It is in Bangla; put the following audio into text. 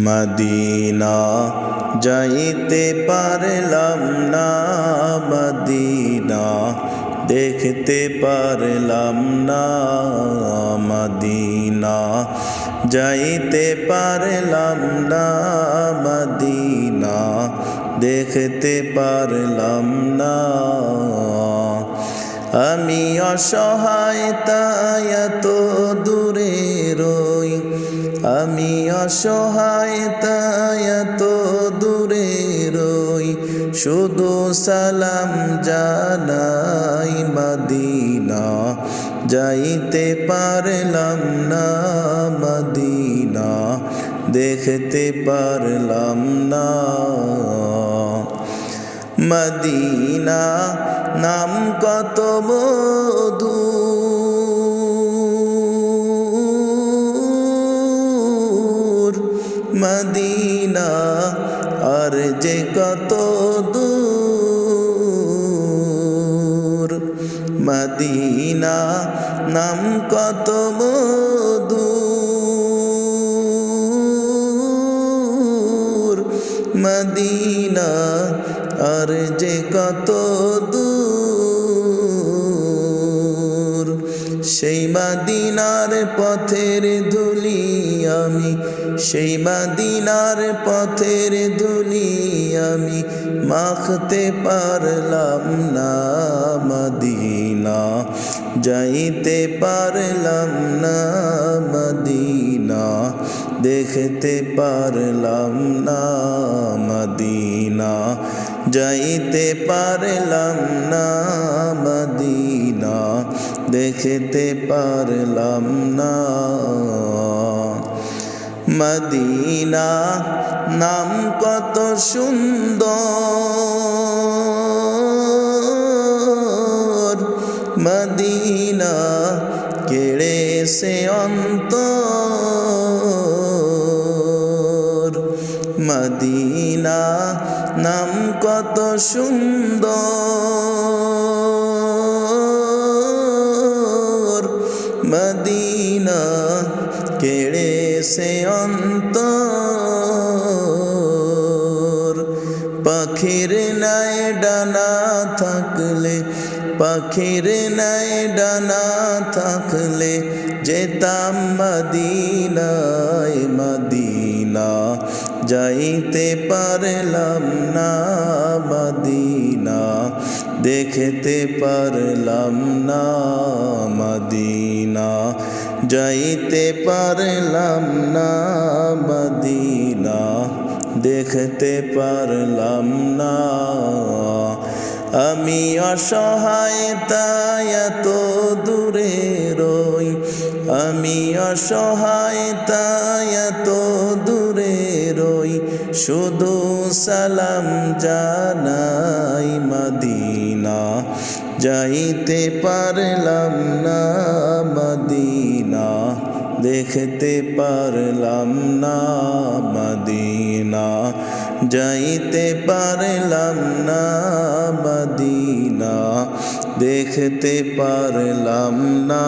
মদিনা যাইতে পারলাম না, মদিনা দেখতে পারলাম না, মদিনা যাইতে পারলাম না, মদিনা দেখতে পারলাম না। আমি অসহায় তাই এত দূরে রই, আমি অসহায় তাই এত দূরে রই, শুধু সালাম জানাই, মদিনা যাইতে পারলাম না, মদিনা দেখতে পারলাম না। মদিনা নাম কত মধুর, মদিনা আর যে কত দূর, মদিনা নাম কত মধুর, মদিনা আর যে কত দূর। সেই মদিনার পথের ধুলি আমি, সেই মদিনার পথের ধুলি আমি মাখতে পারলাম না, মদিনা যাইতে পারলাম না, মদিনা দেখতে পারলাম না, মদিনা যাইতে পারলাম না, মদিনা দেখতে পারলাম না। মদিনা নাম কত সুন্দর, মদিনা কেড়েছে অন্তর, মদিনা নাম কত সুন্দর, মদিনা কেড়েছে অন্তর। পাখির নাই ডানা থাকলে, পাখির নাই ডানা থাকলে যেতাম মদিনায়, মদিনা যাইতে পারলাম না, মদিনা দেখতে পারলাম না, মদিনা যাইতে পারলাম না, মদিনা দেখতে পারলাম না। আমি অসহায় তাই এত দূরে রই, আমি অসহায় তাই এত দূরে রই, শুধু সালাম জানাই, মদিনা যাইতে পারলাম না, মদিনা দেখতে পারলাম না, মদিনা যাইতে পারলাম না, মদিনা দেখতে পারলাম না।